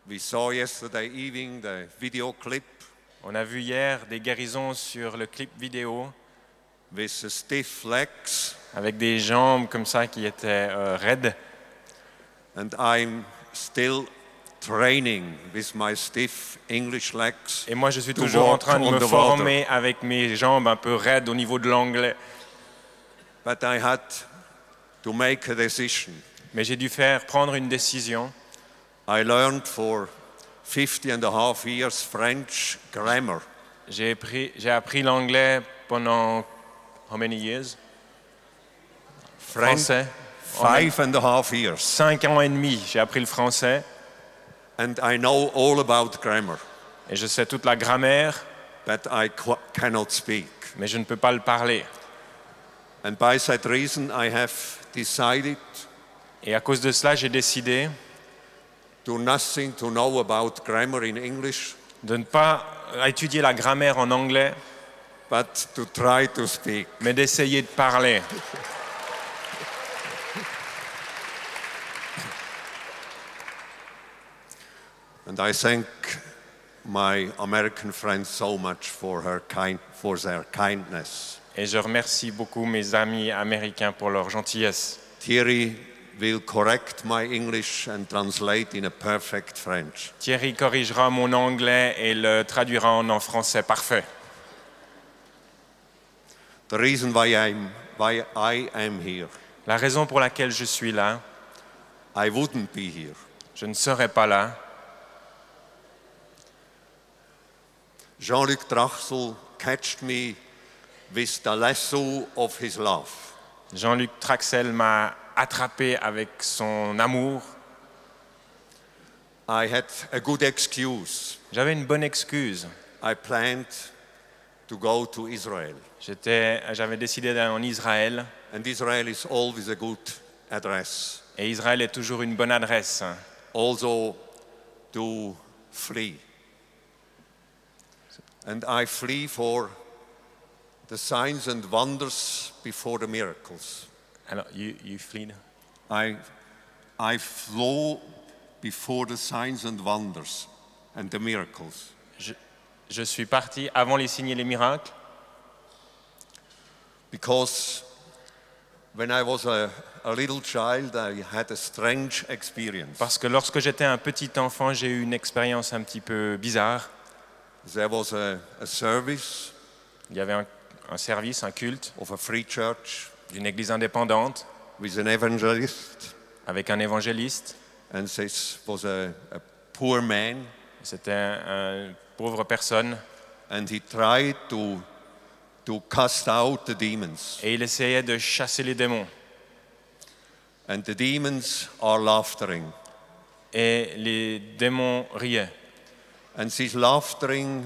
We saw yesterday evening the video clip On a vu hier des guérisons sur le clip vidéo with the stiff legs, avec des jambes comme ça qui étaient raides. and I'm still training with my stiff English legs. Et moi, je suis to toujours en walk train de on me the former avec mes jambes un peu raides au niveau de l'anglais. But I had to make a decision. Mais j'ai dû prendre une décision. I learned for 50.5 years French grammar. J'ai appris l'anglais pendant how many years? Français. 5.5 years. 5 ans et demi, j'ai appris le français And I know all about grammar, et je sais toute la grammaire, but I cannot speak. mais je ne peux pas le parler. And by that reason, I have decided Et à cause de cela, j'ai décidé to nothing to know about grammar in English, de ne pas étudier la grammaire en anglais, but to try to speak. mais d'essayer de parler. And I thank my American friends so much for their kindness. Et je remercie beaucoup mes amis américains pour leur gentillesse. Thierry will correct my English and translate in a perfect French. Thierry corrigera mon anglais et le traduira en français parfait. The reason why I am here, La raison pour laquelle je suis là, I wouldn't be here. je ne serais pas là. Jean-Luc Trachsel catched me with the lasso of his love. Jean-Luc Traxel m'a attrapé avec son amour. I had a good excuse. J'avais une bonne excuse. I planned to go to Israel. J'avais décidé d'aller en Israël. And Israel is always a good address. Et Israël est toujours une bonne adresse. Also to flee. And I flee for the signs and wonders before the miracles. Alors, you fled. I flow before the signs and wonders and the miracles. Je suis parti avant les signes et les miracles. Because when I was a little child, I had a strange experience. Parce que lorsque j'étais un petit enfant, j'ai eu une expérience un petit peu bizarre. There was a service Il y avait un service, un culte of a free church d'une église indépendante with an evangelist, avec un évangéliste. and this was a poor man, C'était une pauvre personne and he tried to cast out the demons. et il essayait de chasser les démons. And the demons are laughtering. Et les démons riaient. And this laughtering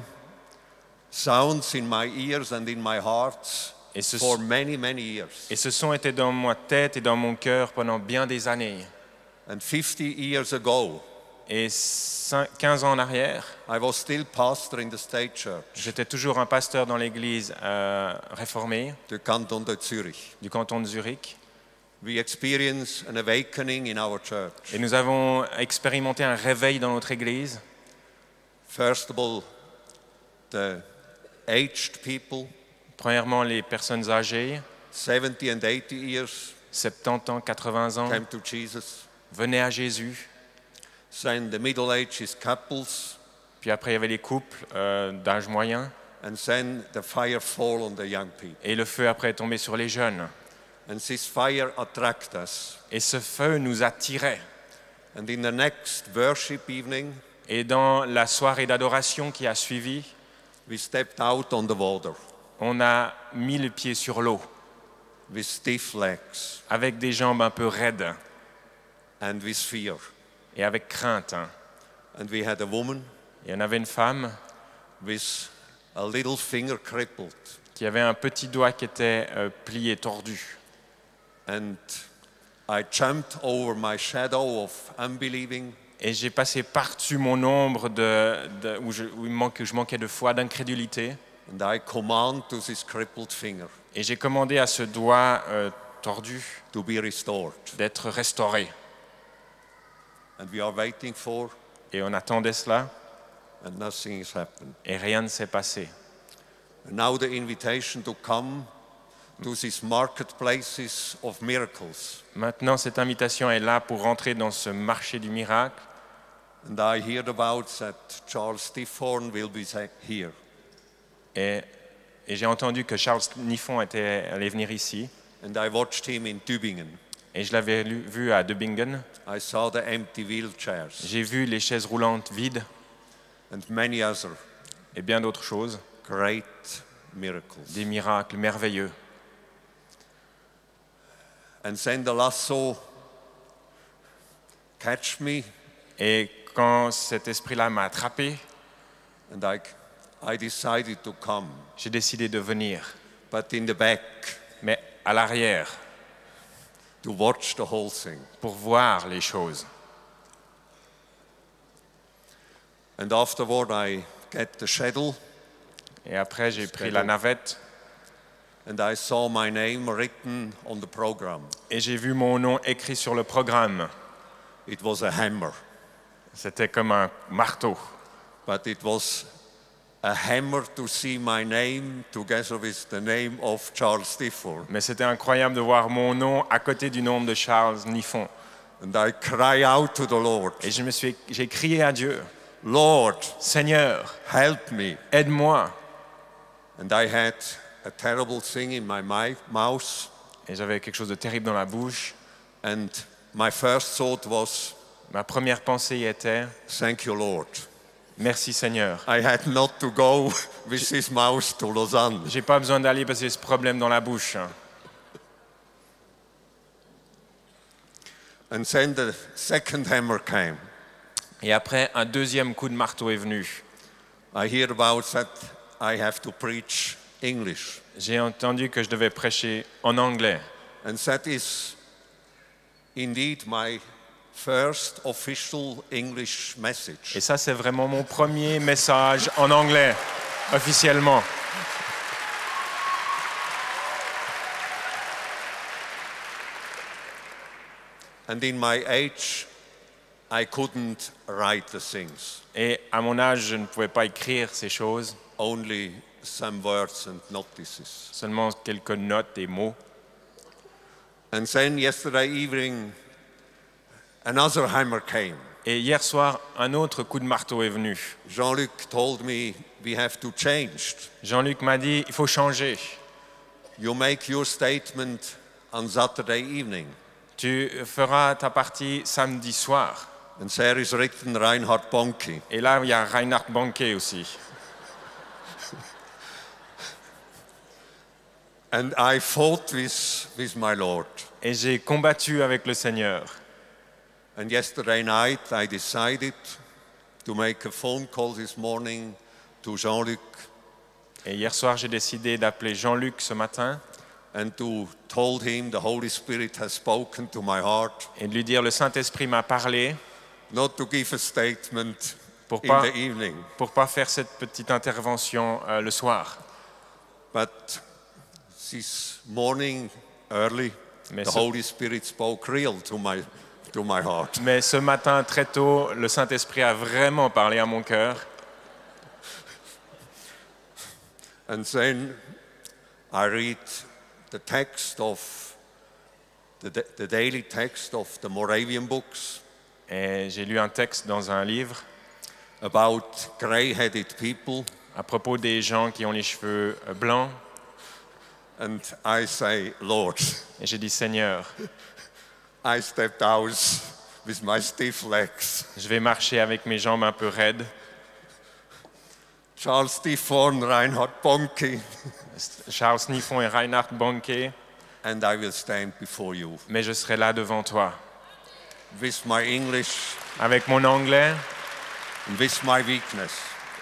sounds in my ears and in my heart Et ce, for many, many years. et ce son était dans ma tête et dans mon cœur pendant bien des années. And 50 years ago, Et 15 ans en arrière, I was still pastor in the State Church, j'étais toujours un pasteur dans l'église réformée the canton de Zurich. du canton de Zurich. We experienced an awakening in our church. Et nous avons expérimenté un réveil dans notre église. First of all, the aged people, Premièrement, les personnes âgées, 70 and 80 years, 70 ans, 80 ans, came to Jesus. venaient à Jésus. Then the middle-aged couples, Puis après, il y avait les couples d'âge moyen. and then the fire fall on the young people. Et le feu après est tombé sur les jeunes. And this fire attract us. Et ce feu nous attirait. And in the next worship evening, Et dans la soirée d'adoration qui a suivi, we stepped out on the water on a mis le pied sur l'eau with stiff legs avec des jambes un peu raides and with fear. et avec crainte. And we had a woman Et on avait une femme with a little finger crippled. qui avait un petit doigt qui était plié, tordu. And I jumped over my shadow of unbelieving. Et j'ai passé par-dessus mon ombre où je manquais de foi, d'incrédulité. And I command to this crippled finger Et j'ai commandé à ce doigt tordu to be restored. d'être restauré. And we are waiting for Et on attendait cela and nothing has happened. et rien ne s'est passé. And now the invitation to come to these marketplaces of miracles. Maintenant, cette invitation est là pour rentrer dans ce marché du miracle. And I heard about that Charles Stiffhorn will be here. Et j'ai entendu que Charles Niffon allait venir ici. And I watched him in Tübingen. Et je l'avais vu à Tübingen. I saw the empty wheelchairs J'ai vu les chaises roulantes vides and many other et bien d'autres choses. great miracles. Des miracles merveilleux. And then the lasso catch me, Et quand cet esprit-là m'a attrapé, and I decided to come, j'ai décidé de venir. but in the back Mais à l'arrière, to watch the whole thing. pour voir les choses. And afterward I get the shuttle, Et après, j'ai pris la navette and I saw my name written on the program. et j'ai vu mon nom écrit sur le programme. It was a hammer, C'était comme un marteau. but it was a hammer to see my name together with the name of Charles Stifford. Mais c'était incroyable de voir mon nom à côté du nom de Charles Niffon. And I cry out to the Lord, Et j'ai crié à Dieu, Lord, Seigneur, help me. aide-moi. And I had a terrible thing in my mouth, Et j'avais quelque chose de terrible dans la bouche. and my first thought was, Ma première pensée était, thank you, Lord. merci Seigneur. I had not to go with this mouth to Lausanne. J'ai pas besoin d'aller parce que j'ai ce problème dans la bouche. And then the second hammer came. Et après, un deuxième coup de marteau est venu. I hear about that I have to preach English. J'ai entendu que je devais prêcher en anglais. And that is indeed my first official English message. Et ça, c'est vraiment mon premier message en anglais, officiellement. And in my age, I couldn't write the things, Et à mon âge, je ne pouvais pas écrire ces choses, only some words and notices. seulement quelques notes et mots. And then yesterday evening, another hammer came. Et hier soir, un autre coup de marteau est venu. Jean-Luc told me we have to change. Jean-Luc m'a dit, il faut changer. You make your statement on Saturday evening. Tu feras ta partie samedi soir. And there is written Reinhard Bonnke. Et là, il y a Reinhard Bonnke aussi. And I fought with my Lord. Et j'ai combattu avec le Seigneur. And yesterday night I decided to make a phone call this morning to Jean-Luc Et hier soir, j'ai décidé d'appeler Jean-Luc ce matin and to told him the Holy Spirit has spoken to my heart, et de lui dire, le Saint-Esprit m'a parlé not to give a statement pour in pas, the evening, pour pas faire cette petite intervention le soir. but this morning early, Mais the ce- Holy Spirit spoke real to my heart. Mais ce matin, très tôt, le Saint-Esprit a vraiment parlé à mon cœur. And then I read the text of the daily text of the Moravian books Et j'ai lu un texte dans un livre about gray-headed people, à propos des gens qui ont les cheveux blancs. and I say, Lord, Et j'ai dit, Seigneur, I stepped out with my stiff legs. je vais marcher avec mes jambes un peu raides. Charles Stiffhorn, Reinhard Bonnke, Charles Niffon et Reinhard Bonnke, and I will stand before you mais je serai là devant toi. with my English Avec mon anglais, and with my weakness.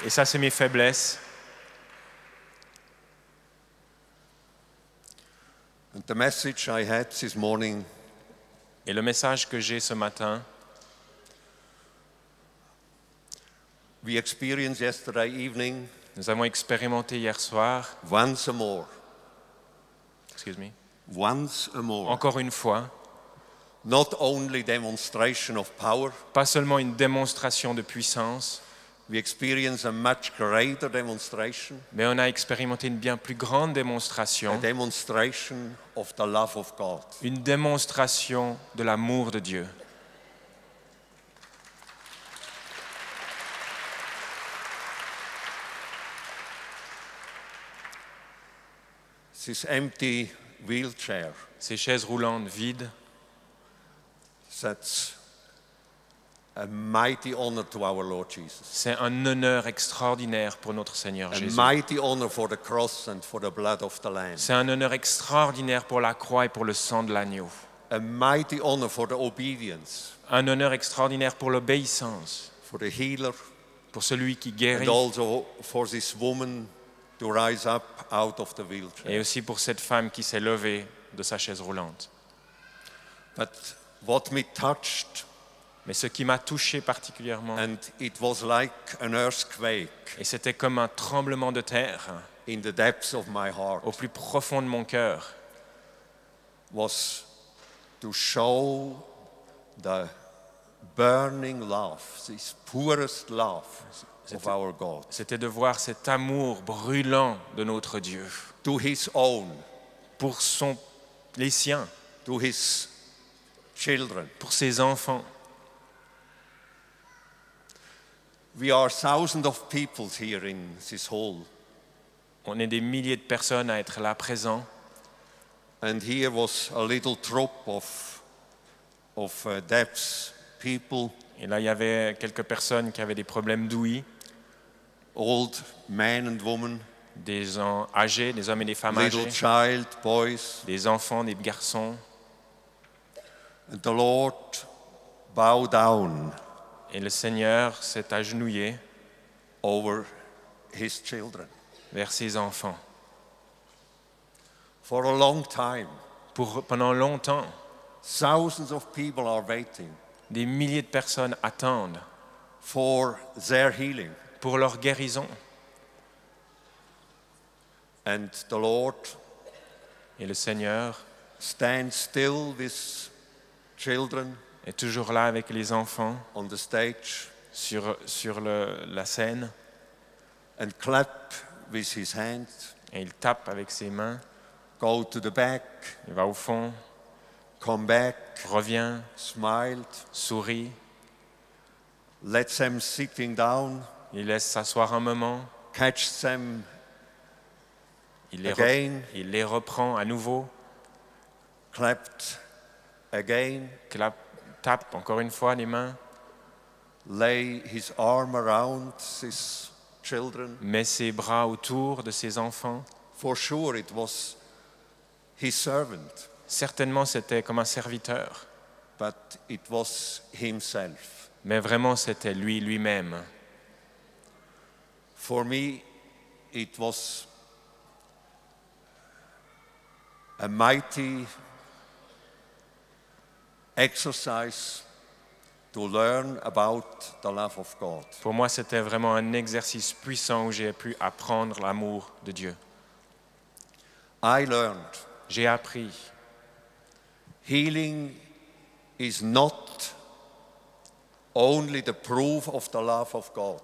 et ça c'est mes faiblesses. And the message I had this morning, Et le message que j'ai ce matin, we experienced yesterday evening nous avons expérimenté hier soir, once more, excuse me, once more, encore une fois, not only demonstration of power, pas seulement une démonstration de puissance, we experience a much greater demonstration, mais on a expérimenté une bien plus grande a démonstration, demonstration of the love of God. une démonstration de l'amour de Dieu. This empty wheelchair, Ces chaises roulantes vides, that's a mighty honor to our Lord Jesus. c'est un honneur extraordinaire pour notre Seigneur A Jésus. mighty honor for the cross and for the blood of the Lamb. C'est un honneur extraordinaire pour la croix et pour le sang de l'agneau. A mighty honor for the obedience, Un honneur extraordinaire pour l'obéissance, for the healer, pour celui qui and guérit, also for this woman to rise up out of the wheelchair. et aussi pour cette femme qui s'est levée de sa chaise roulante. But what me touched, Mais ce qui m'a touché particulièrement, and it was like an earthquake et c'était comme un tremblement de terre in the depths of my heart, au plus profond de mon cœur, was to show the burning love, this purest love of our God, c'était de voir cet amour brûlant de notre Dieu to His own, pour les siens, to His children. pour ses enfants. We are thousands of people here in this hall, On est des milliers de personnes à être là présents. and here was a little troop of deaf people, Et là, il y avait quelques personnes qui avaient des problèmes d'ouïe, old men and women, des gens âgés, des hommes et des femmes little âgés, child, boys, des enfants, des garçons. and the Lord bowed down Et le Seigneur s'est agenouillé over His children. vers ses enfants. For a long time, Pendant longtemps, thousands of people are waiting des milliers de personnes attendent for their healing. pour leur guérison. And the Lord Et le Seigneur stands still with children est toujours là avec les enfants on the stage sur la scène, and clap with his hands, et il tape avec ses mains, go to the back, il va au fond, come back, revient, smiled, sourit, let them sitting down, il laisse s'asseoir un moment, catch them il again, les reprend à nouveau, clapped again, tape encore une fois les mains, lay his arm around his children. met ses bras autour de ses enfants. For sure it was his servant, Certainement, c'était comme un serviteur, but it was himself. mais vraiment, c'était lui-même. For me, it was a mighty exercise to learn about the love of God. Pour moi, c'était vraiment un exercice puissant où j'ai pu apprendre l'amour de Dieu. I learned J'ai appris. healing is not only the proof of the love of God.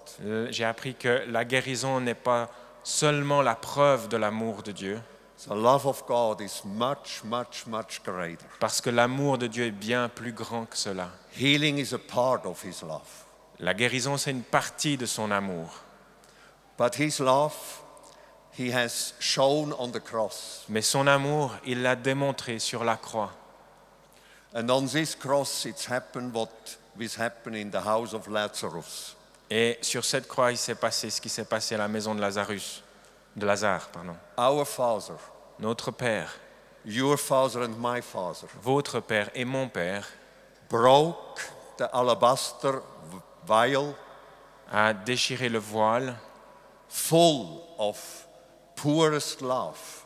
J'ai appris que la guérison n'est pas seulement la preuve de l'amour de Dieu, The love of God is much, much, much greater. parce que l'amour de Dieu est bien plus grand que cela. Healing is a part of His love. La guérison, c'est une partie de son amour. But His love, He has shown on the cross. Mais son amour, il l'a démontré sur la croix. And on this cross, it's happened what was happened in the house of Lazarus. Et sur cette croix, il s'est passé ce qui s'est passé à la maison de Lazare. Our Father, Notre Père, your Father and my Father, votre Père et mon Père broke the alabaster vial a déchiré le voile, full of purest love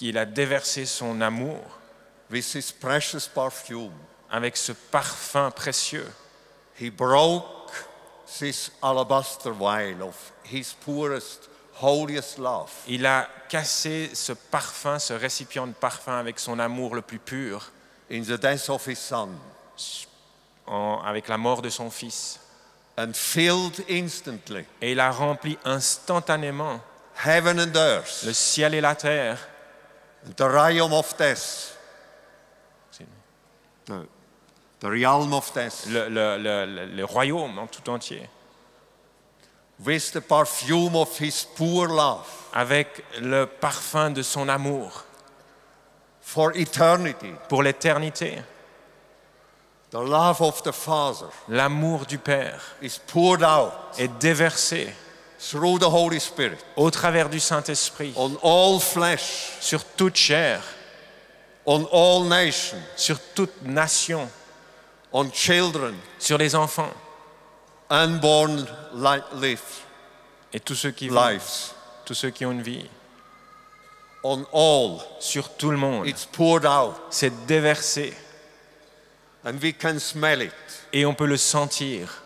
il a déversé son amour with His precious perfume. avec ce parfum précieux. He broke this alabaster vial of His purest, holiest love. Il a cassé ce parfum, ce récipient de parfum avec son amour le plus pur. in the death of his son avec la mort de son fils. and filled instantly Et il a rempli instantanément heaven and earth, le ciel et la terre, and the realm of death, the realm of death, le royaume en tout entier, with the perfume of his pure love avec le parfum de son amour for eternity, pour l'éternité. the love of the Father L'amour du Père is poured out est déversé through the Holy Spirit au travers du Saint-Esprit on all flesh, sur toute chair, on all nations, sur toute nation, on children, sur les enfants unborn life, et tous ceux qui vivent, lives, tous ceux qui ont une vie, on all. sur tout le monde. It's poured out, C'est déversé and we can smell it. et on peut le sentir.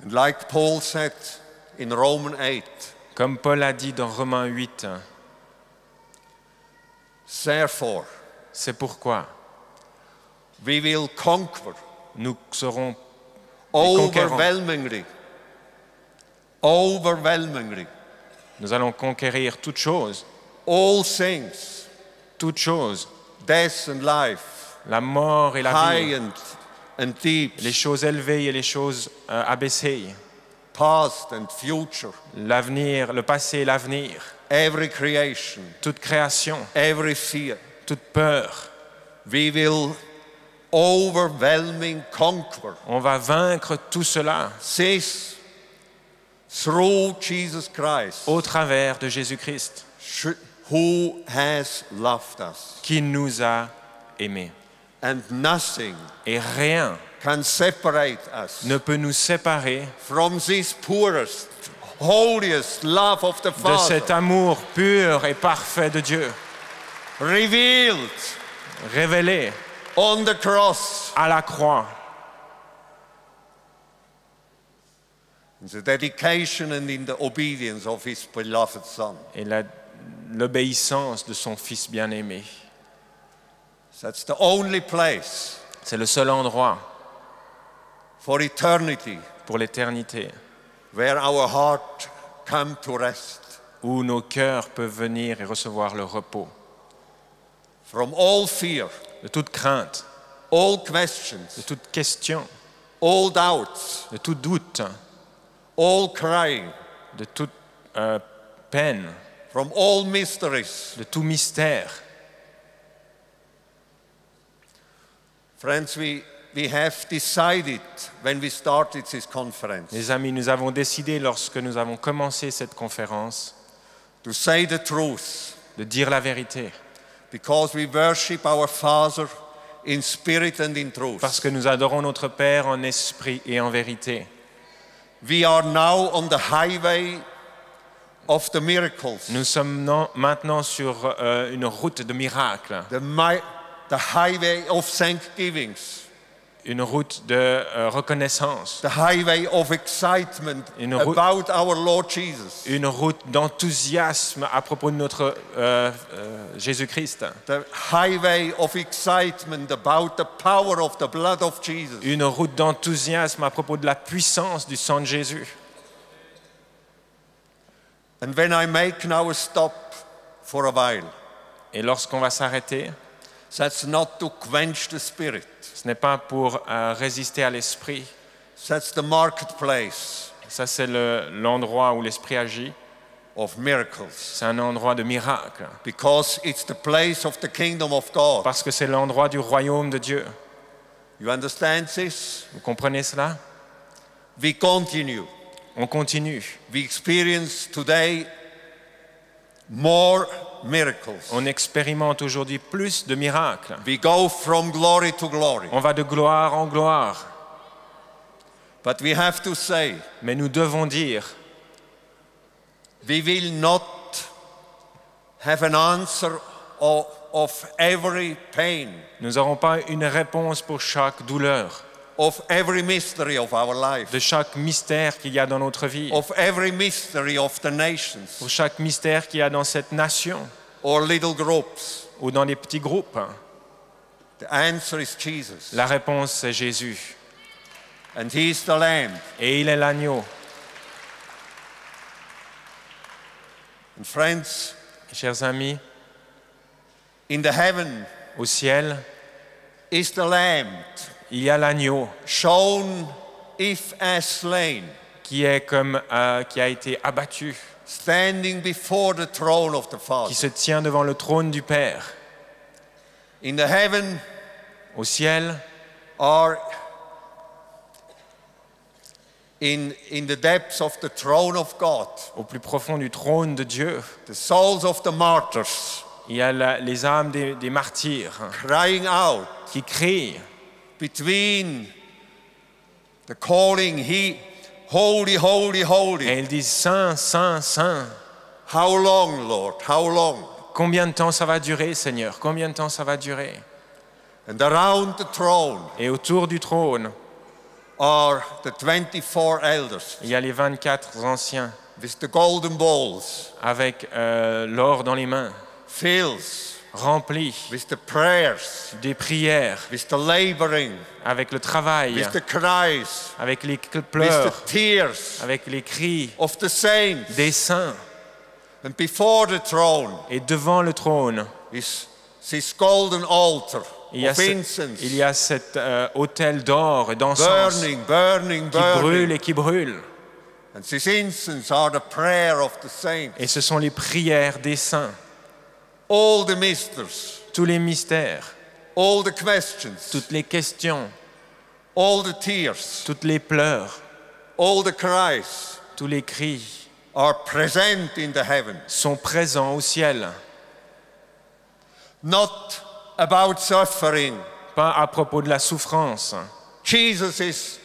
And like Paul said in Romans 8, Comme Paul a dit dans Romains 8, therefore, c'est pourquoi we will conquer nous serons conquérants. overwhelmingly, Nous allons conquérir toutes choses, all things, death and life, la mort et la vie, high and deep, les choses élevées et les choses abaissées, past and future, l'avenir, le passé et l'avenir, every creation, toute création, every fear. toute peur. We will overwhelming conquer On va vaincre tout cela this through Jesus Christ, au travers de Jésus-Christ, who has loved us. qui nous a aimés. And nothing Et rien can separate us ne peut nous séparer from this purest, holiest love of the de Father, cet amour pur et parfait de Dieu, revealed révélé on the cross, à la croix, in the dedication and in the obedience of his beloved Son. et l'obéissance de son Fils bien-aimé. That's the only place C'est le seul endroit for eternity pour l'éternité where our heart come to rest où nos cœurs peuvent venir et recevoir le repos from all fear, de toute crainte, all de questions, toute question, all doubts, de tout doute, all crying, de toute peine, from all mysteries. de tout mystère. Friends, we have decided when we started this conference Les amis, nous avons décidé lorsque nous avons commencé cette conférence to say the truth, de dire la vérité, because we worship our Father in spirit and in truth. parce que nous adorons notre Père en esprit et en vérité. We are now on the highway of the miracles, Nous sommes maintenant sur une route de miracles, the highway of thanksgivings, une route de reconnaissance, the highway of excitement Une route- about our Lord Jesus, une route d'enthousiasme à propos de notre Jésus-Christ, the highway of excitement about the power of the blood of Jesus. une route d'enthousiasme à propos de la puissance du sang de Jésus. And when I make now a stop for a while, Et lorsqu'on va s'arrêter, that's not to quench the spirit. ce n'est pas pour résister à l'esprit. That's the marketplace Ça, c'est l'endroit où l'esprit agit. of miracles, C'est un endroit de miracles. because it's the place of the kingdom of God. Parce que c'est l'endroit du royaume de Dieu. You understand this? Vous comprenez cela? We continue. On continue. We experience today more miracles. On expérimente aujourd'hui plus de miracles. We go from glory to glory. On va de gloire en gloire. But we have to say, Mais nous devons dire, we will not have an answer of every pain, nous n'aurons pas une réponse pour chaque douleur, of every mystery of our life, de chaque mystère qu'il y a dans notre vie, of every mystery of the nations. pour chaque mystère qu'il y a dans cette nation. or little groups? ou dans des petits groupes? The answer is Jesus. La réponse, c'est Jésus. And he's the Lamb. Et il est l'agneau. And friends, Chers amis, in the heaven au ciel, is the Lamb, il y a l'agneau shown if as slain, qui a été abattu, standing before the throne of the Father. qui se tient devant le trône du Père. In the heaven Au ciel, are in the depths of the throne of God, au plus profond du trône de Dieu, the souls of the martyrs il y a les âmes des martyrs crying out qui crient between the calling, holy, holy, holy. et ils disent Saint, Saint, Saint. How long, Lord? How long? Combien de temps ça va durer, Seigneur? Combien de temps ça va durer? And around the throne Et autour du trône, are the 24 elders il y a les 24 anciens with the golden bowls avec l'or dans les mains, filled remplis with the prayers, des prières, with the laboring, avec le travail, with the cries, avec les with pleurs, the tears avec les cris of the saints. des saints. And before the throne Et devant le trône, is this golden altar il y a, of incense, il y a cet autel d'or et d'encens burning, burning, qui brûle burning. et qui brûle. And this incense are the prayer of the saints. Et ce sont les prières des saints. All the mysteries, Tous les mystères, all the questions, toutes les questions, all the tears, toutes les pleurs, all the cries tous les cris are present in the heaven. sont présents au ciel. Not about suffering. Pas à propos de la souffrance. Jesus is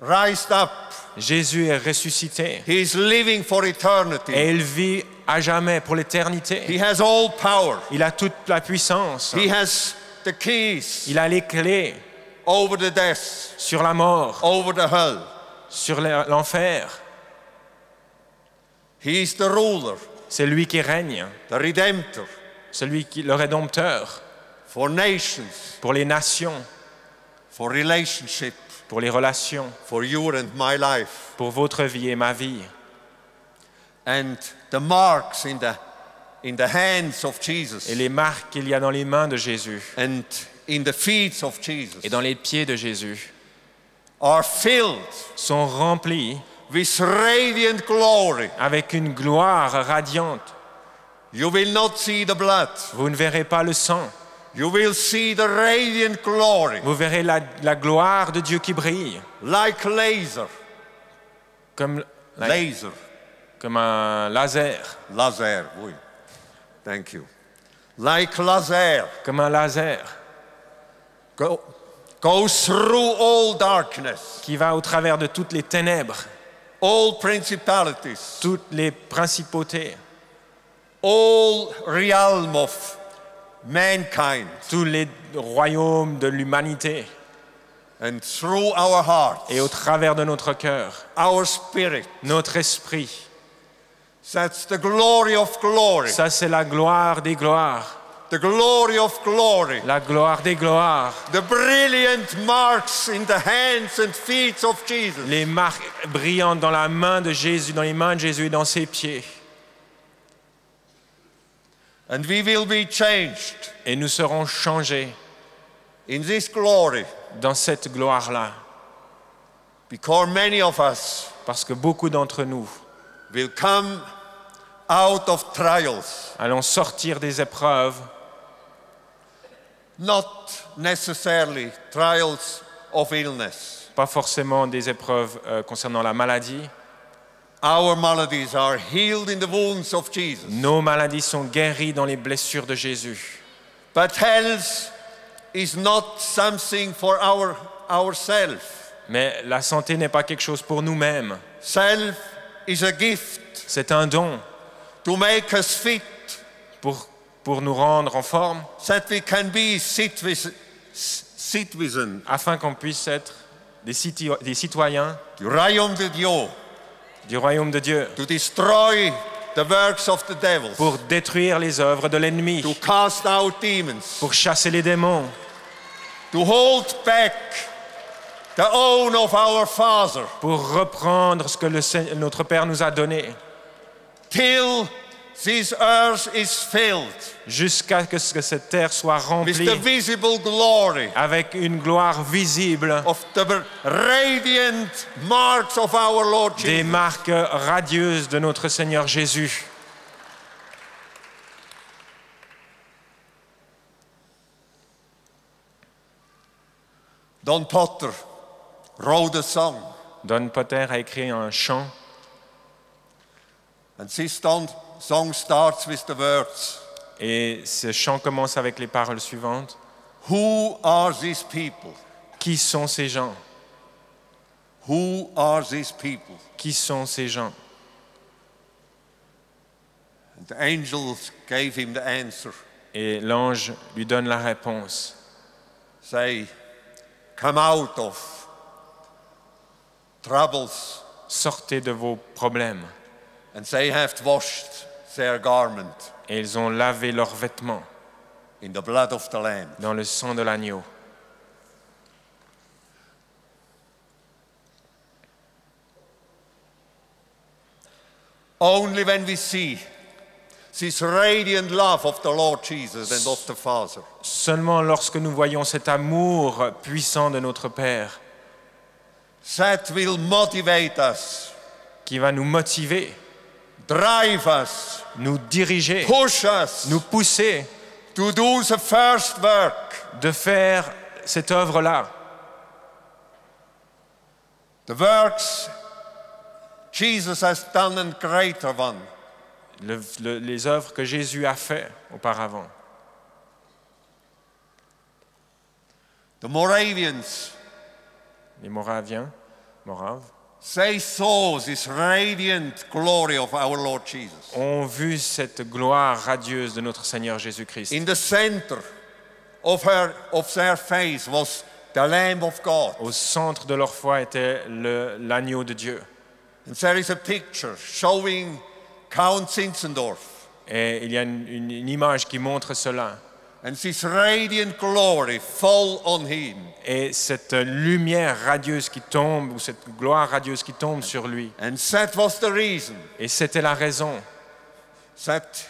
raised up. Jésus est ressuscité He is living for eternity. et il vit à jamais pour l'éternité. He has all power. Il a toute la puissance. He has the keys Il a les clés over the death, sur la mort, over the hell. sur l'enfer. He is the ruler, C'est lui qui règne, the redemptor le rédempteur for nations, pour les nations, for relationship, pour les relations, for your and my life. pour votre vie et ma vie. And the marks in the hands of Jesus Et les marques qu'il y a dans les mains de Jésus and in the feet of Jesus et dans les pieds de Jésus are filled sont remplis with radiant glory. avec une gloire radiante. You will not see the blood. Vous ne verrez pas le sang. You will see the radiant glory, Vous verrez la gloire de Dieu qui brille like laser. comme, Laser. comme un laser. Laser, oui. Thank you. Like laser. Comme un laser Goes through all darkness, qui va au travers de toutes les ténèbres, all principalities, toutes les principautés, all realm of mankind, tous les royaumes de l'humanité. and through our hearts, Et au travers de notre cœur, our spirit. notre esprit. That's the glory of glory. Ça, c'est la gloire des gloires. The glory of glory. La gloire des gloires. The brilliant marks in the hands and feet of Jesus. Les marques brillantes dans la main de Jésus, dans les mains de Jésus et dans ses pieds. And we will be changed Et nous serons changés in this glory dans cette gloire-là. because many of us Parce que beaucoup d'entre nous will come out of trials, allons sortir des épreuves, not necessarily trials of illness. pas forcément des épreuves concernant la maladie. Our maladies are healed in the wounds of Jesus. Nos maladies sont guéries dans les blessures de Jésus. But health is not something for ourselves. Mais la santé n'est pas quelque chose pour nous-mêmes. Self is a gift C'est un don to make us fit, pour nous rendre en forme, that we can be citizen, afin qu'on puisse être des citoyens the realm of Dieu, du royaume de Dieu, to destroy the works of the devil, pour détruire les œuvres de l'ennemi, to cast out demons, pour chasser les démons, to hold back the own of our Father, pour reprendre ce que notre Père nous a donné, till this earth is filled jusqu'à ce que cette terre soit with remplie the visible glory avec une gloire visible, of the radiant marks of our Lord des Jesus. marques radieuses de notre Seigneur Jésus. Don Potter wrote a song, Don Potter a écrit un chant and this song starts with the words, et ce chant commence avec les paroles suivantes. who are these people? Qui sont ces gens? Who are these people? Qui sont ces gens? And the angels gave him the answer. Et l'ange lui donne la réponse. Say, come out of troubles, Sortez de vos problèmes. and they have washed their garment Et ils ont lavé leurs vêtements in the blood of the Lamb. dans le sang de l'agneau. Only when we see this radiant love of the Lord Jesus and of the Father, Seulement lorsque nous voyons cet amour puissant de notre Père that will motivate us, qui va nous motiver, drive us, nous diriger, push us nous pousser to do the first work, de faire cette œuvre-là. the works Jesus has done and greater one. Les œuvres que Jésus a fait auparavant. The Moravians, Les Moraviens, they saw this radiant glory of our Lord Jesus. ont vu cette gloire radieuse de notre Seigneur Jésus-Christ. In the center of their faith was the Lamb of God. Au centre de leur foi était l'agneau de Dieu. And there is a picture showing Count Zinzendorf. Et il y a une image qui montre cela. And this radiant glory fall on him. Et cette lumière radieuse qui tombe, ou cette gloire radieuse qui tombe sur lui. And that was the reason Et c'était la raison, that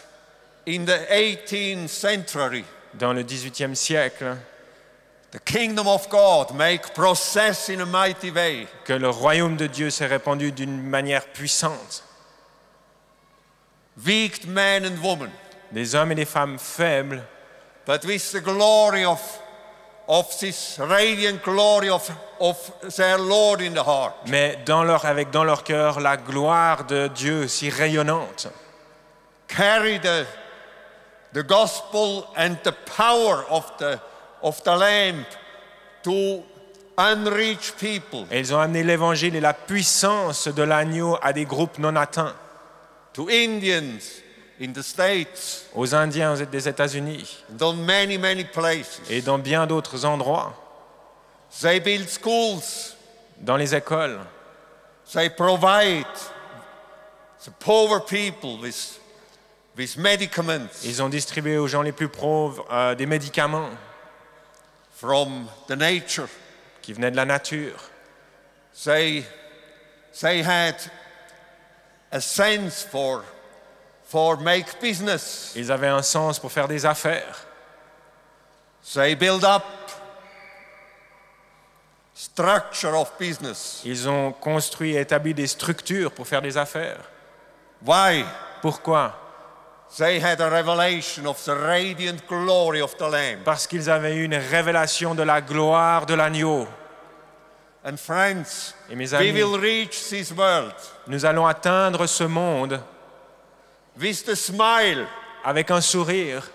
in the 18th century, dans le XVIIIe siècle, the kingdom of God make process in a mighty way. que le royaume de Dieu s'est répandu d'une manière puissante. Weak men and women, Des hommes et des femmes faibles, but with the glory of this radiant glory of their Lord in the heart. mais avec dans leur cœur la gloire de Dieu si rayonnante. Carry the gospel and the power of the Lamb to unreached people, Et ils ont amené l'évangile et la puissance de l'agneau à des groupes non atteints, to Indians in the States, aux Indiens des États-Unis and on many, many places. et dans bien d'autres endroits, They build schools. dans les écoles. They provide the poor people with medicaments Ils ont distribué aux gens les plus pauvres des médicaments from the nature. qui venaient de la nature. They had a sense for make business. Ils avaient un sens pour faire des affaires. They build up structure of business. Ils ont construit et établi des structures pour faire des affaires. Why? Pourquoi? They had a revelation of the radiant glory of the Lamb. Parce qu'ils avaient eu une révélation de la gloire de l'agneau. And friends, Et mes we amis, will reach this world nous allons atteindre ce monde with the smile, avec un sourire,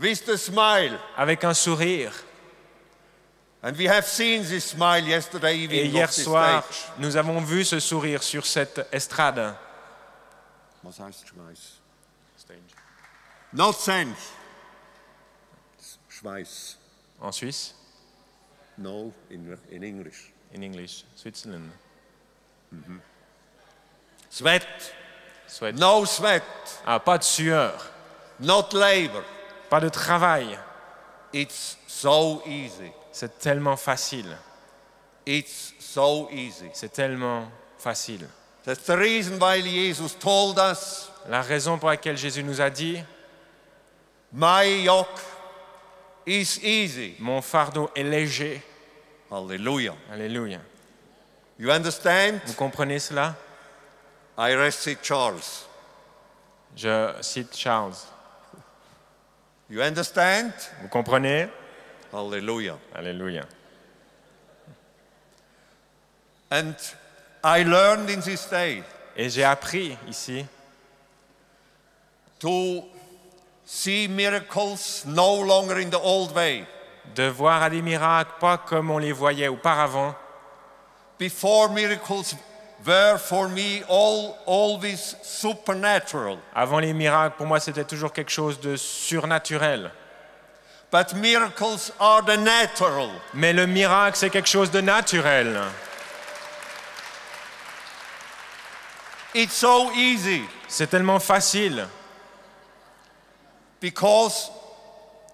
with the smile. avec un sourire. And we have seen this smile yesterday Et evening hier of this soir, stage. nous avons vu ce sourire sur cette estrade. Was heißt Schweiß? Not Senf. Schweiß. En Suisse, No, in English. in English, Switzerland. Sweat. Soit no sweat, pas de sueur, not labor. pas de travail. It's so easy. C'est tellement facile. It's so easy. C'est tellement facile. That's the reason why Jesus told us, La raison pour laquelle Jésus nous a dit, my yoke is easy. mon fardeau est léger. Hallelujah. Alléluia. You understand? Vous comprenez cela? I rest Charles. Je cite Charles. You understand? Vous comprenez? Hallelujah. Alléluia. And I learned in this day Et j'ai appris ici to see miracles no longer in the old way. de voir à des miracles pas comme on les voyait auparavant. Before, miracles were for me always supernatural. Avant les miracles, pour moi, c'était toujours quelque chose de surnaturel. But miracles are the natural. Mais le miracle, c'est quelque chose de naturel. It's so easy C'est tellement facile because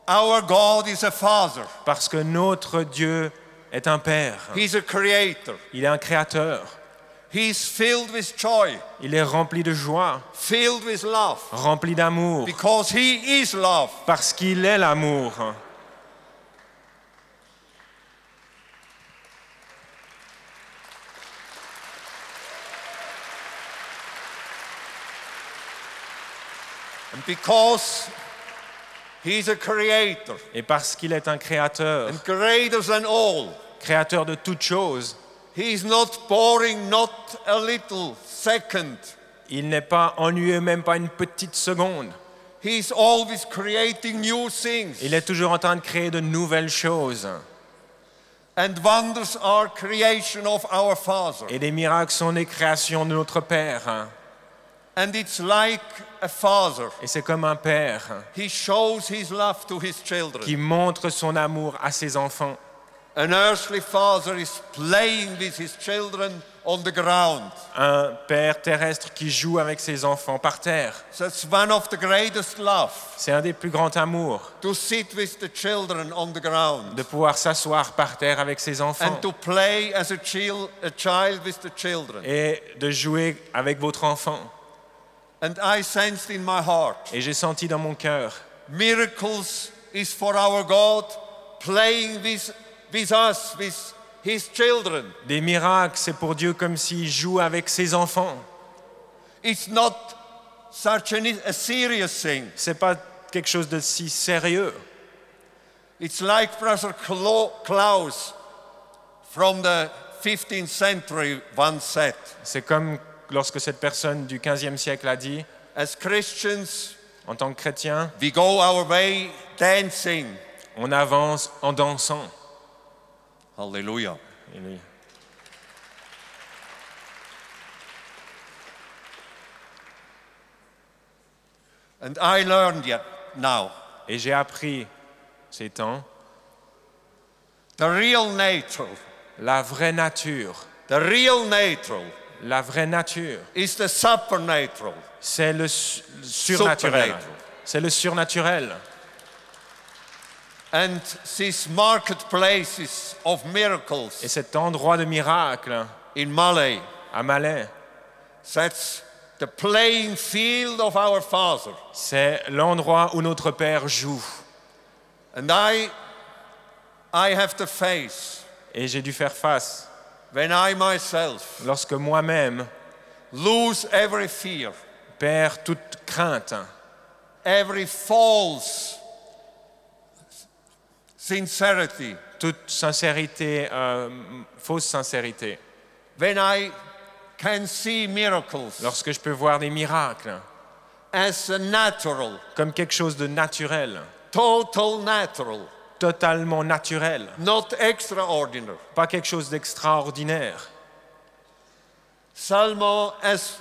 our God is a father. parce que notre Dieu est un Père. He's a creator. Il est un créateur. He's filled with joy, Il est rempli de joie, filled with love, rempli d'amour, because he is love. parce qu'il est l'amour. And because he's a creator, Et parce qu'il est un créateur, and greater than all, créateur de toutes choses, he's not boring, not a little second. il n'est pas ennuyeux, même pas une petite seconde. He's always creating new things. Il est toujours en train de créer de nouvelles choses. And wonders are creation of our Father. Et les miracles sont des créations de notre Père. And it's like a father. Et c'est comme un père He shows his love to his children. qui montre son amour à ses enfants. An earthly father is playing with his children on the ground. Un père terrestre qui joue avec ses enfants par terre. That's one of the greatest love, C'est un des plus grands amours, to sit with the children on the ground de pouvoir s'asseoir par terre avec ses enfants and to play as a child with the children. et de jouer avec votre enfant. And I sensed in my heart, Et j'ai senti dans mon cœur, miracles is for our God playing with us, with his children. des miracles, c'est pour Dieu comme s'il joue avec ses enfants. It's not such a serious thing. C'est pas quelque chose de si sérieux. It's like Brother Klaus from the 15th century once said, C'est comme lorsque cette personne du 15e siècle a dit, as Christians, en tant que chrétien, we go our way dancing. on avance en dansant. Hallelujah. And I learned yet now, Et j'ai appris ces temps, the real nature, la vraie nature, the real nature la vraie nature, is the supernatural. c'est le surnaturel. Supernatural. C'est le surnaturel. And these marketplaces of Et miracles cet endroit de miracle in Malay, à Malais, that's the playing field of our Father. c'est l'endroit où notre Père joue. And I have to face, Et j'ai dû faire face, when I myself lorsque moi-même lose every fear, perds toute crainte, every false sincerity, toute sincérité, fausse sincérité. when I can see miracles Lorsque je peux voir des miracles as a natural, comme quelque chose de naturel, total natural, totalement naturel, not extraordinary. pas quelque chose d'extraordinaire. Salmo, as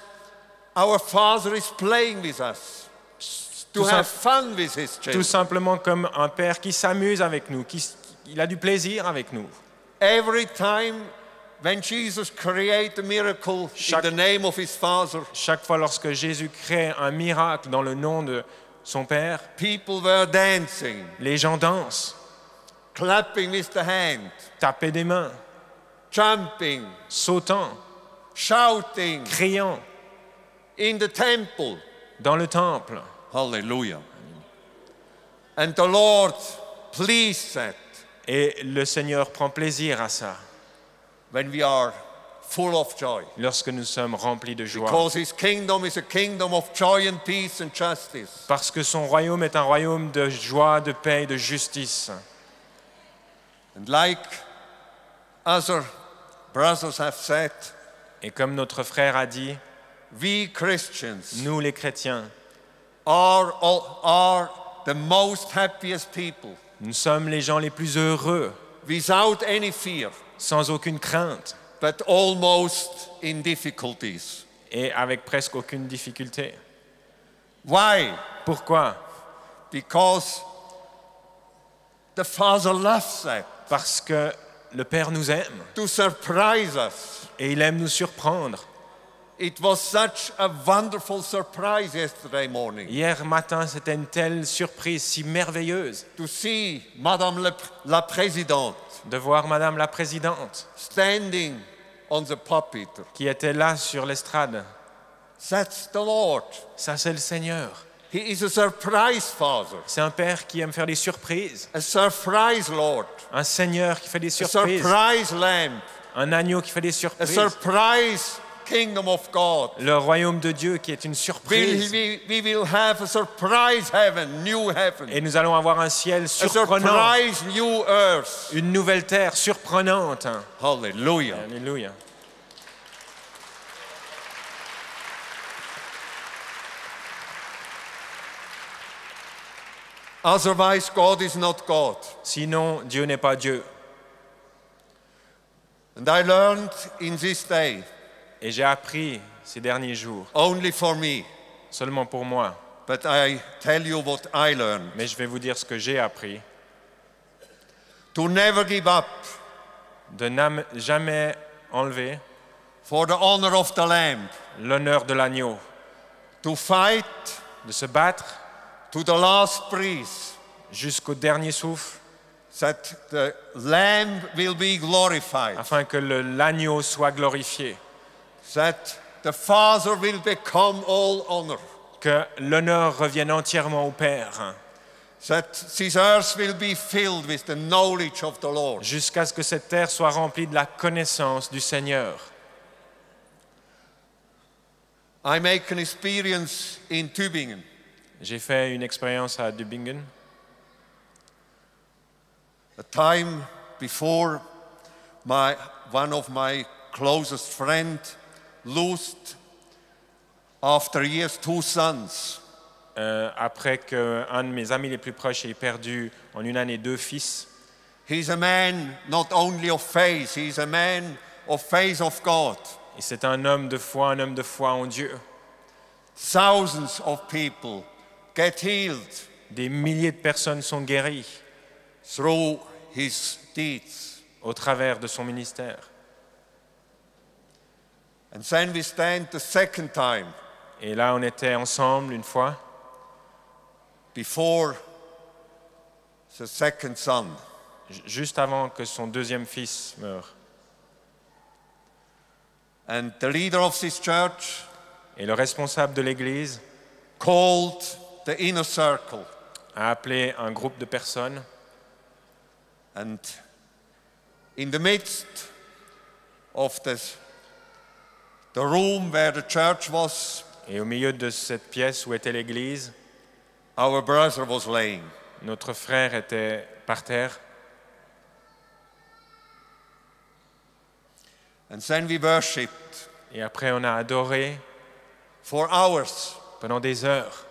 our Father is playing with us, to Tout have sim- fun with his Tout children. simplement comme un père qui s'amuse avec nous, il a du plaisir avec nous. Every time when Jesus created a miracle in the name of his Father, Chaque fois lorsque Jésus crée un miracle dans le nom de son Père, people were dancing, les gens dansent, clapping with the hand, tapaient des mains, jumping, sautant, shouting criant in the temple. dans le temple. Hallelujah. And the Lord pleased that Et le Seigneur prend plaisir à ça, when we are full of joy. lorsque nous sommes remplis de joie. Because his kingdom is a kingdom of joy and peace and justice. Parce que son royaume est un royaume de joie, de paix et de justice. And like other brothers have said, Et comme notre frère a dit, we Christians nous les chrétiens, are the most happiest people, nous sommes les gens les plus heureux, without any fear, sans aucune crainte but almost in difficulties. et avec presque aucune difficulté. Why? Pourquoi? Because the Father loves that, Parce que le Père nous aime to surprise us. et il aime nous surprendre. It was such a wonderful surprise yesterday morning Hier matin, c'était une telle surprise si merveilleuse to see Madame la Présidente de voir Madame la Présidente standing on the pulpit. qui était là sur l'estrade. That's the Lord. Ça, c'est le Seigneur. He is a surprise Father, C'est un Père qui aime faire des surprises, a surprise Lord, un Seigneur qui fait des a surprises, surprise Lamb, un agneau qui fait des a surprises, surprise Kingdom of God. le royaume de Dieu qui est une surprise. We will have a surprise heaven, new heaven, Et nous allons avoir un ciel a surprenant, surprise new earth. une nouvelle terre surprenante. Hallelujah. Alléluia. Otherwise, God is not God. Sinon, Dieu n'est pas Dieu. And I learned in this day, Et j'ai appris ces derniers jours, only for me, seulement pour moi, but I tell you what I learned. mais je vais vous dire ce que j'ai appris, To never give up de jamais enlever for the honor of the Lamb. l'honneur de l'agneau, To fight de se battre to the last breath, jusqu'au dernier souffle, that the Lamb will be glorified, afin que l'agneau soit glorifié, that the Father will become all honor, que l'honneur revienne entièrement au Père, that this earth will be filled with the knowledge of the Lord. jusqu'à ce que cette terre soit remplie de la connaissance du Seigneur. I make an experience in Tübingen. J'ai fait une expérience à Tübingen, A time before one of my closest friends lost, after years, 2 sons. après qu'un de mes amis les plus proches ait perdu en une année 2 fils. He's a man not only of faith, he's a man of faith of God. Et c'est un homme de foi en Dieu. Thousands of people get healed Des milliers de personnes sont guéries through his deeds. au travers de son ministère. And then we stand the second time Et là, on était ensemble une fois, before the second son. juste avant que son deuxième fils meure. And the leader of this church Et le responsable de l'église called the inner circle. a appelé un groupe de personnes. And in the midst of the room where the church was, Et au milieu de cette pièce où était l'église, our brother was laying. notre frère était par terre. And then we worshipped Et après, on a adoré for hours pendant des heures.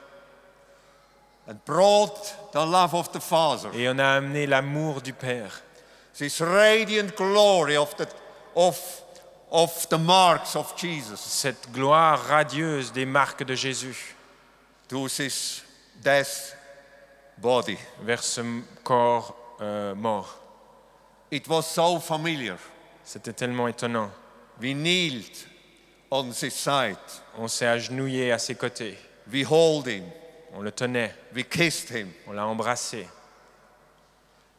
and brought the love of the Father, Et on a amené l'amour du Père, this radiant glory of the marks of Jesus, cette gloire radieuse des marques de Jésus, to this death body. vers ce corps mort. It was so familiar. C'était tellement étonnant. We kneeled on his side. On s'est agenouillé à ses côtés. We hold him. On le tenait. We kissed him. On l'a embrassé.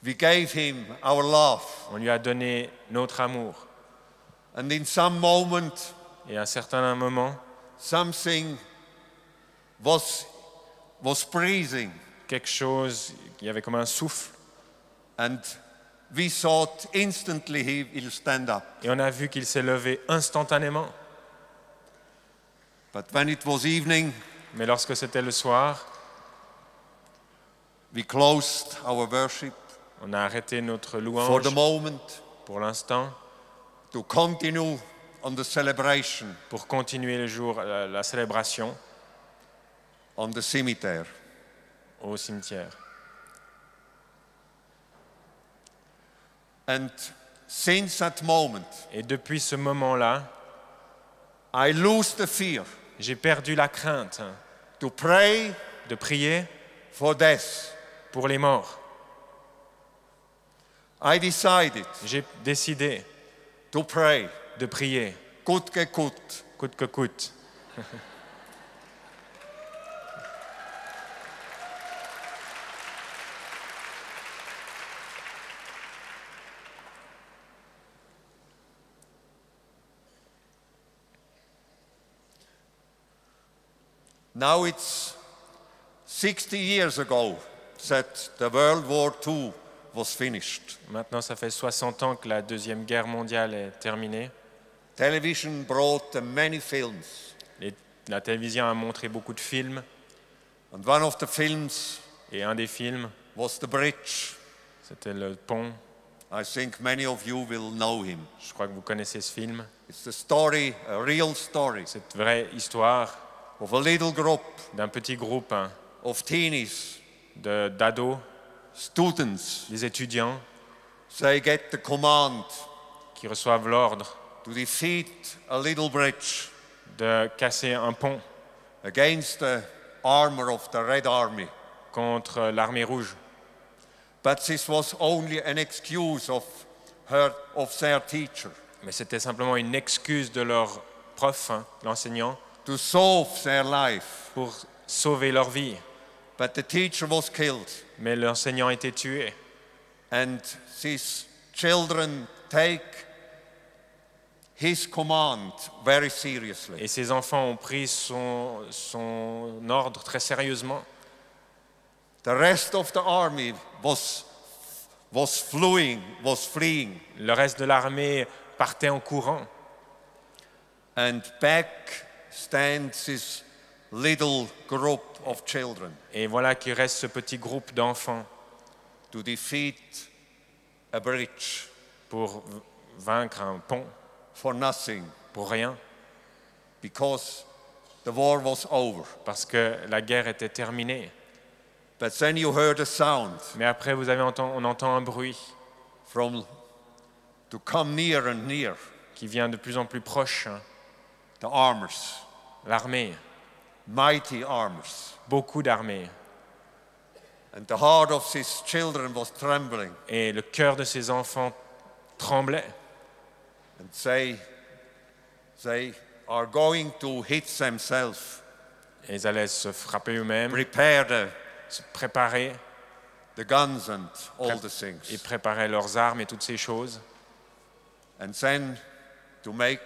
We gave him our love. On lui a donné notre amour. And in some moment, Et à un certain moment, something was breathing. quelque chose, il y avait comme un souffle. And we thought instantly he will stand up. Et on a vu qu'il s'est levé instantanément. But when it was evening, Mais lorsque c'était le soir, we closed our worship on a arrêté notre for louange the moment pour l'instant to continue on the celebration pour continuer le jour, la célébration on the cemetery. au cimetière. And since that moment, Et depuis ce moment-là, I lose the fear j'ai perdu la crainte to pray de prier for death. pour les morts. I decided J'ai décidé to pray de prier, coûte que coûte. coûte que coûte. Now it's 60 years ago that the World War II was finished. Maintenant, ça fait 60 ans que la Deuxième Guerre mondiale est terminée. Television brought many films, La télévision a montré beaucoup de films. and one of the films Et un des films, was The Bridge. c'était le pont. I think many of you will know him. Je crois que vous connaissez ce film. It's a story, a real story, Cette vraie histoire of a little group d'un petit groupe of teenies, d'ados, students. des étudiants They get the command qui reçoivent l'ordre to defeat a little bridge de casser un pont against the armor of the Red Army. contre l'armée rouge. But this was only an excuse of their teacher Mais c'était simplement une excuse de leur prof, l'enseignant, to save their life. pour sauver leur vie. But the teacher was killed, Mais l'enseignant a été tué. and these children take his command very seriously. Et ces enfants ont pris son ordre très sérieusement. The rest of the army was fleeing. Le reste de l'armée partait en courant. And back stands this little group of children Et voilà qu'il reste ce petit groupe d'enfants to defeat a bridge pour vaincre un pont, for nothing, pour rien, because the war was over. parce que la guerre était terminée. But then you heard a sound Mais après, on entend un bruit to come near and near. qui vient de plus en plus proche. The armors, L'armée, mighty armors. beaucoup d'armées. And the heart of these children was trembling. Et le cœur de ces enfants tremblait. And they are going to hit themselves, Et ils allaient se frapper eux-mêmes, prepare se préparer the guns and all the et things. préparer leurs armes et toutes ces choses. And then, to make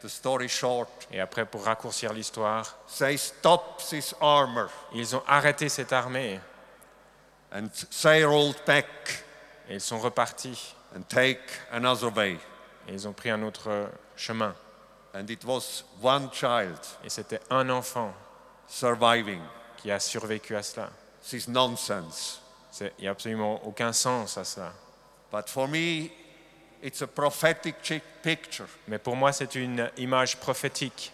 the story short, Et après, pour raccourcir l'histoire, they stopped this armor ils ont arrêté cette armée and they rolled back et ils sont repartis. and take another way. Et ils ont pris un autre chemin. And it was one child Et c'était un enfant surviving qui a survécu à cela. this nonsense. Il n'y a absolument aucun sens à cela. But for me, it's a prophetic picture. Mais pour moi, c'est une image prophétique.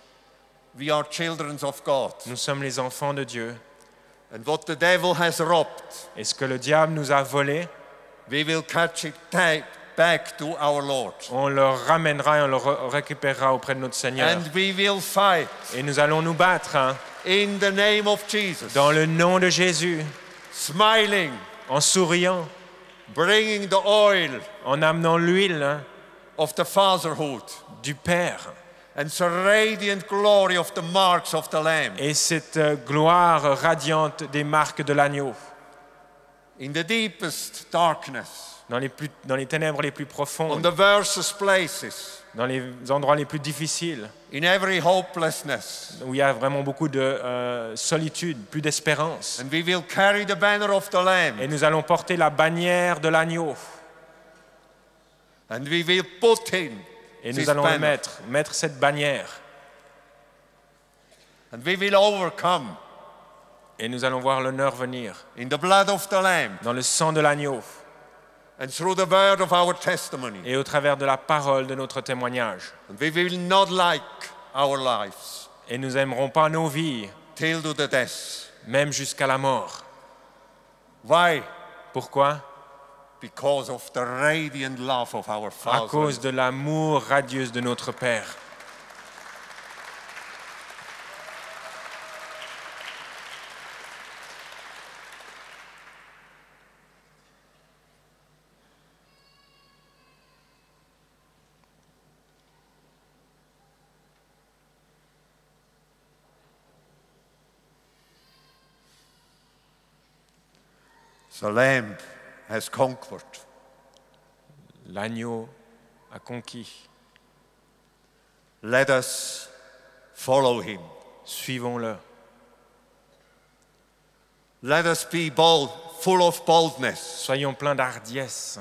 We are children of God. Nous sommes les enfants de Dieu. And what the devil has robbed, Et ce que le diable nous a volé, we will catch it back to our Lord. on le ramènera et on le récupérera auprès de notre Seigneur. And we will fight Et nous allons nous battre in the name of Jesus. dans le nom de Jésus, Smiling, en souriant, bringing the oil en amenant l'huile of the fatherhood du Père. and the radiant glory of the marks of the Lamb. Et cette gloire radiante des marques de l'agneau. In the deepest darkness, Dans les ténèbres les plus on profondes, the worst places, dans les endroits les plus difficiles, in every hopelessness. où il y a vraiment beaucoup de solitude, plus d'espérance. And we will carry the banner of the Lamb. Et nous allons porter la bannière de l'agneau. And we will put in Et this nous allons le banner. mettre cette bannière. And we will overcome Et nous allons voir l'honneur venir in the blood of the Lamb dans le sang de l'agneau and through the word of our testimony. et au travers de la parole de notre témoignage. And we will not like our lives Et nous n'aimerons pas nos vies, till to the death. même jusqu'à la mort. Why? Pourquoi? Because of the radiant love of our À Father. cause de l'amour radieux de notre Père. The Lamb has conquered. L'agneau a conquis. Let us follow him. Suivons-le. Let us be bold, full of boldness. Soyons pleins d'hardiesse.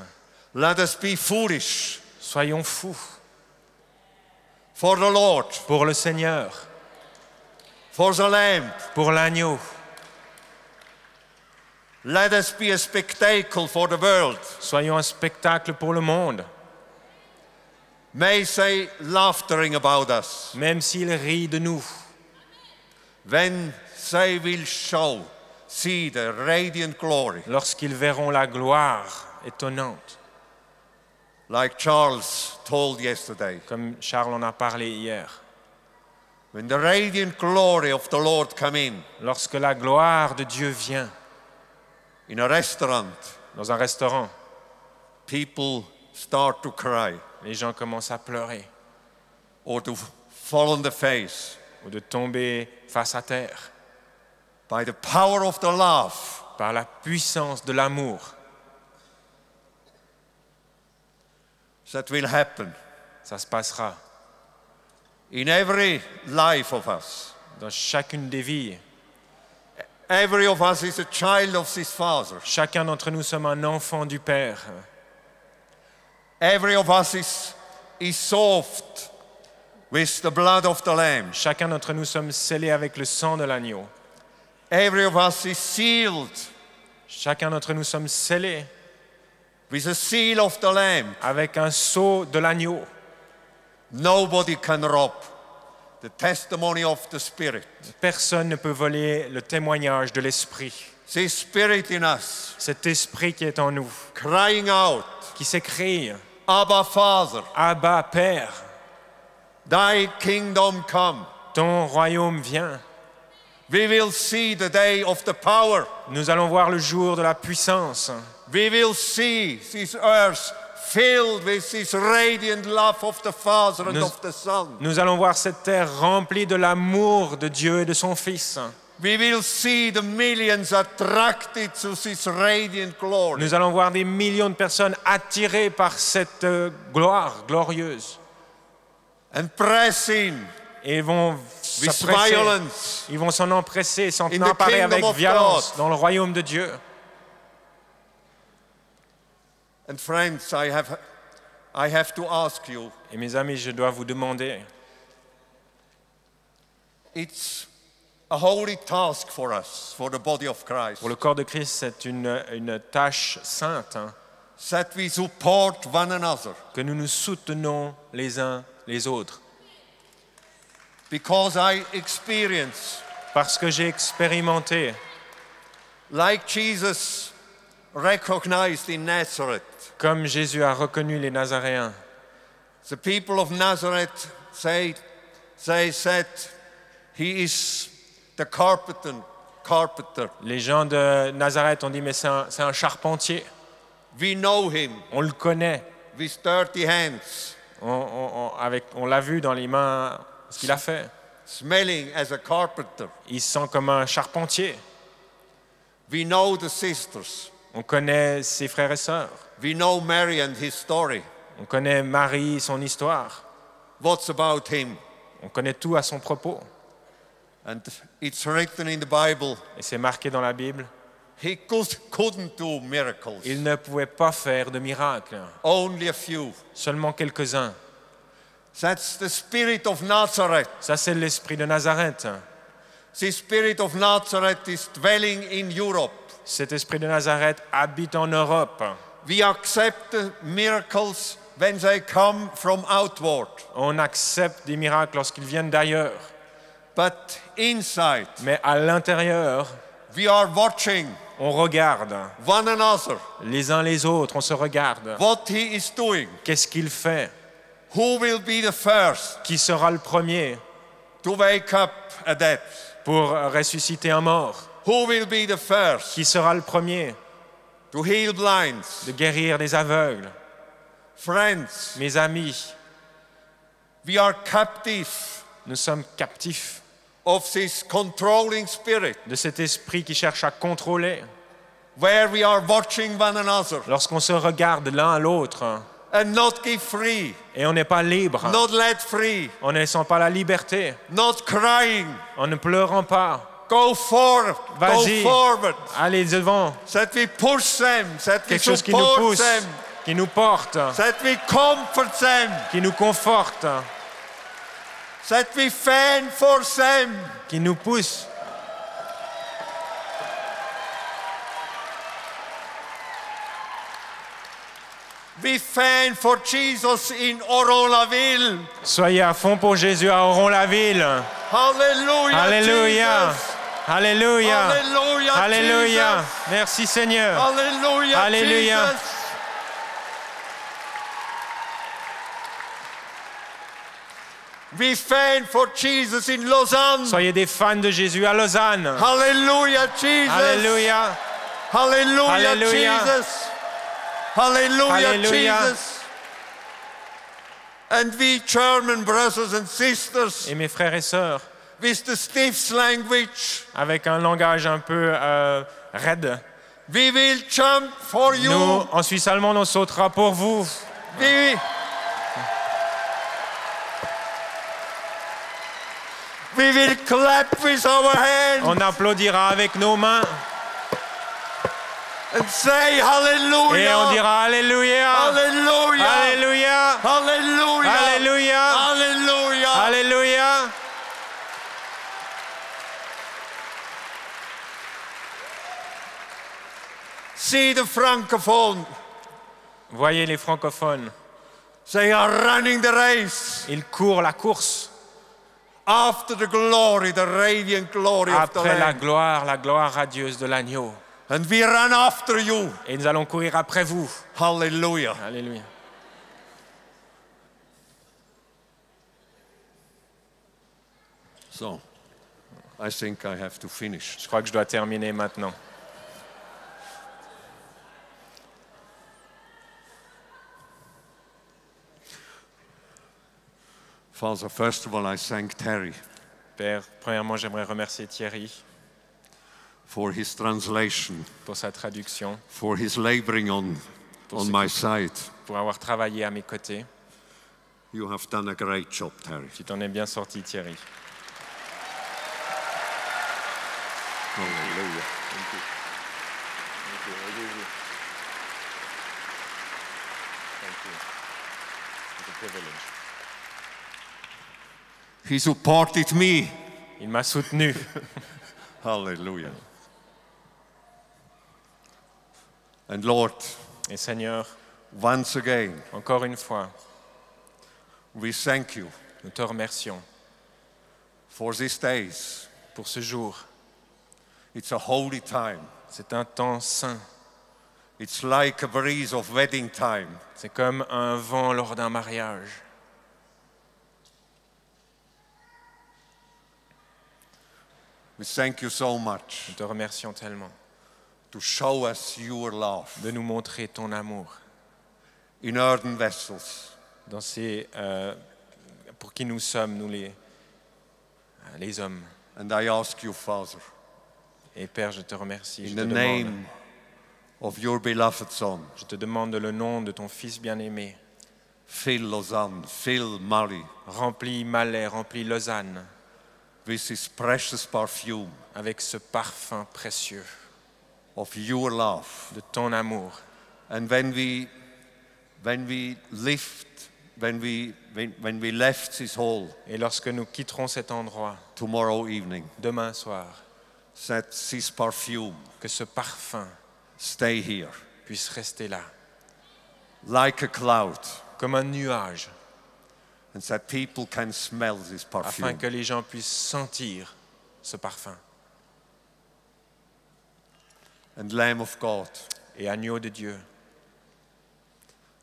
Let us be foolish Soyons fous for the Lord, pour le Seigneur, for the Lamb. pour l'agneau. Let us be a spectacle for the world. Soyons un spectacle pour le monde, May they laughtering about us même s'il rit de nous. when they will see the radiant glory. Lorsqu'ils verront la gloire étonnante, Like Charles told yesterday, comme Charles en a parlé hier. when the radiant glory of the Lord come in Lorsque la gloire de Dieu vient a restaurant, dans un restaurant, people start to cry les gens commencent à pleurer or to fall on the face. ou de tomber face à terre By the power of the love, par la puissance de l'amour. that will happen Ça se passera in every life of us. dans chacune des vies. Every of us is a child of this Father. Chacun d'entre nous sommes un enfant du Père. Every of us is soft with the blood of the Lamb. Chacun d'entre nous sommes scellés avec le sang de l'agneau. Every of us is sealed Chacun d'entre nous sommes scellés with the seal of the Lamb. avec un sceau de l'agneau. Nobody can rob the testimony of the Spirit. Personne ne peut voler le témoignage de l'Esprit. This Spirit in us, Cet Esprit qui est en nous, crying out, qui s'écrie Abba Father, Abba Père, thy kingdom come. ton royaume vient. We will see the day of the power. Nous allons voir le jour de la puissance. We will see this earth filled with this radiant love of the Father and of the Son. Nous allons voir cette terre remplie de l'amour de Dieu et de son Fils. We will see the millions attracted to this radiant glory. Nous allons voir des millions de personnes attirées par cette gloire glorieuse. And press in Et ils vont with s'empresser. violence. Ils vont s'en empresser, s'en In the emparer kingdom avec of violence God. dans le royaume de Dieu. And friends, I have to ask you, Et mes amis, je dois vous demander, it's a holy task for us, for the body of Christ, pour le corps de Christ, c'est une tâche sainte, hein, that we support one another. que nous nous soutenons les uns les autres. Because I experience, Parce que j'ai expérimenté, like Jesus recognized in Nazareth, comme Jésus a reconnu les Nazaréens, the people of Nazareth they said, he is the carpenter. les gens de Nazareth ont dit, mais c'est un charpentier, We know him on le connaît, with dirty hands On l'a vu dans les mains, ce qu'il a fait. smelling as a carpenter. Il se sent comme un charpentier. We know the sisters. On connaît ses frères et sœurs. We know Mary and his story. On connaît Marie, son histoire. What's about him? On connaît tout à son propos. And it's written in the Bible, Et c'est marqué dans la Bible. he couldn't do miracles. Il ne pouvait pas faire de miracles. Only a few. Seulement quelques-uns. That's the spirit of Nazareth. Ça, c'est l'esprit de Nazareth. The spirit of Nazareth is dwelling in Europe. Cet esprit de Nazareth habite en Europe. We accept the miracles when they come from outward. On accepte des miracles lorsqu'ils viennent d'ailleurs. But inside, Mais à l'intérieur, we are watching on regarde one another, les uns les autres, on se regarde. what he is doing. Qu'est-ce qu'il fait? Who will be the first Qui sera le premier to wake up a dead? pour ressusciter un mort? Who will be the first Qui sera le premier to heal blinds? de guérir les aveugles? Friends, Mes amis, we are captive nous sommes captifs of this controlling spirit, de cet esprit qui cherche à contrôler. where we are watching one another Lorsqu'on se regarde l'un à l'autre and not give free, et on n'est pas libre, not let free, on ne sent pas la liberté, not crying, en ne pleurant pas. go forward, go Vas-y, forward, allez devant. that we push them, that we Quelque chose qui nous support pousse, them, qui nous porte, that we comfort them, qui nous conforte, that we fan for them. qui nous pousse. We fan for Jesus in Oron-la-Ville. Soyez à fond pour Jésus à Oron-la-Ville. Hallelujah. Alléluia. Jesus. Alléluia. Hallelujah. Alléluia. Jesus. Merci Seigneur. Hallelujah. Alléluia. Jesus. We fan for Jesus in Lausanne. Soyez des fans de Jésus à Lausanne. Hallelujah, Jesus. Alléluia. Hallelujah, Hallelujah. Jesus. Hallelujah, Hallelujah. Jesus. And we German brothers and sisters, Et mes frères et sœurs, with the stiff language, avec un langage un peu raide, we will jump for you. nous, en Suisse allemande, on sautera pour vous. We will clap with our hands On applaudira avec nos mains and say et hallelujah. on dira Alléluia. Hallelujah. Alléluia. Hallelujah. Alléluia. Hallelujah. Alléluia. See the francophone. Voyez les francophones, They are running the race ils courent la course after the glory, the radiant glory of the après Lamb. la gloire radieuse de l'agneau. And we run after you. Et nous allons courir après vous. Hallelujah. Alléluia. So, I think I have to finish. Je crois que je dois terminer maintenant. Father, first of all, I thank Terry Père, premièrement, j'aimerais remercier Thierry for his translation, pour sa traduction, for his laboring on my side. pour avoir travaillé à mes côtés. You have done a great job, Terry. Tu t'en es bien sorti, Thierry. Hallelujah. He supported me. Il m'a soutenu. Hallelujah. And Lord, Et Seigneur, once again, encore une fois, we thank you nous te remercions for these days. pour ce jour. It's a holy time. C'est un temps saint. It's like a breeze of wedding time. C'est comme un vent lors d'un mariage. We thank you so much Nous te remercions tellement to show us your love de nous montrer ton amour in earthen vessels, dans pour qui nous sommes, nous les hommes. And I ask you, Father, Et Père, je te remercie. in the name of your beloved Son, Je te demande le nom de ton Fils bien-aimé. fill Lausanne, fill Mali Remplis Malais, remplis Lausanne with this precious perfume avec ce parfum précieux of your love. de ton amour. And when we left this hall Et lorsque nous quitterons cet endroit tomorrow evening, demain soir, that this perfume que ce parfum stay here puisse rester là, like a cloud, comme un nuage, and that people can smell this afin perfume. que les gens puissent sentir ce parfum. And Lamb of God, Et agneau de Dieu,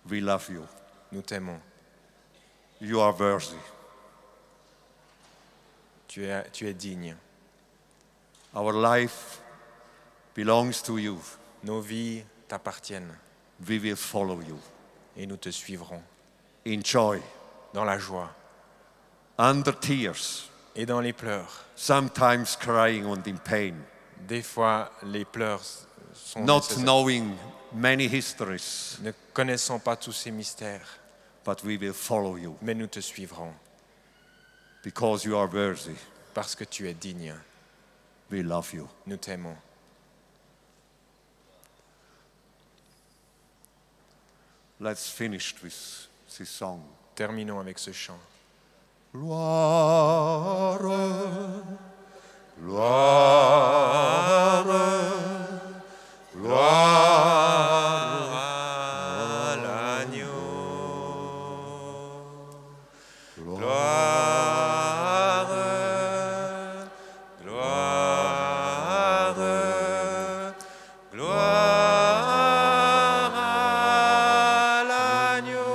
we love you. nous t'aimons. You are worthy. Tu es digne. Our life belongs to you. Nos vies t'appartiennent We will follow you et nous te suivrons in joy, dans la joie under tears, et dans les pleurs. sometimes crying and in pain, Des fois, les pleurs sont not nécessaires. knowing many histories, Ne connaissons pas tous ces mystères, but we will follow you mais nous te suivrons because you are worthy. parce que tu es digne. We love you. Nous t'aimons. Let's finish with this song. Terminons avec ce chant. Gloire, gloire, gloire à l'agneau. gloire, Gloire, gloire, gloire à l'agneau.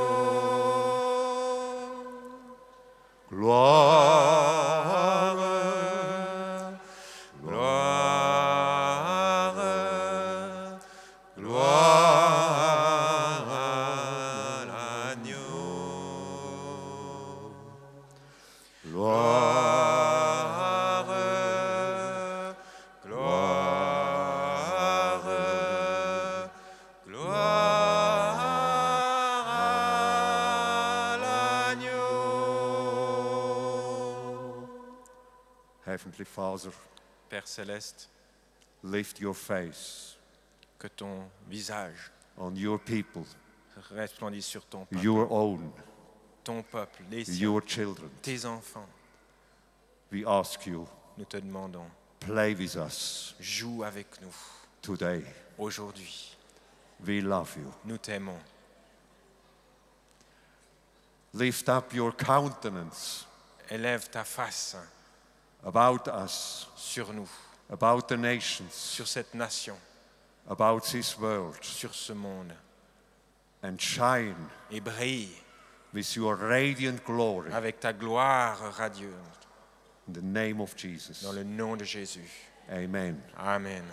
gloire, Gloire, gloire à l'agneau. gloire, Gloire, gloire, gloire à l'agneau. Heavenly Father, Père céleste, lift your face que ton visage on your people, resplendisse sur ton peuple, your own, les siens, your children. tes enfants. We ask you, Nous te demandons, play with us joue avec nous today. aujourd'hui. We love you. Nous t'aimons. Lift up your countenance Élève ta face about us, sur nous, about the nations, sur cette nation, about this world, sur ce monde, and shine et brille with your radiant glory avec ta gloire radieuse in the name of Jesus. dans le nom de Jésus. Amen. Amen.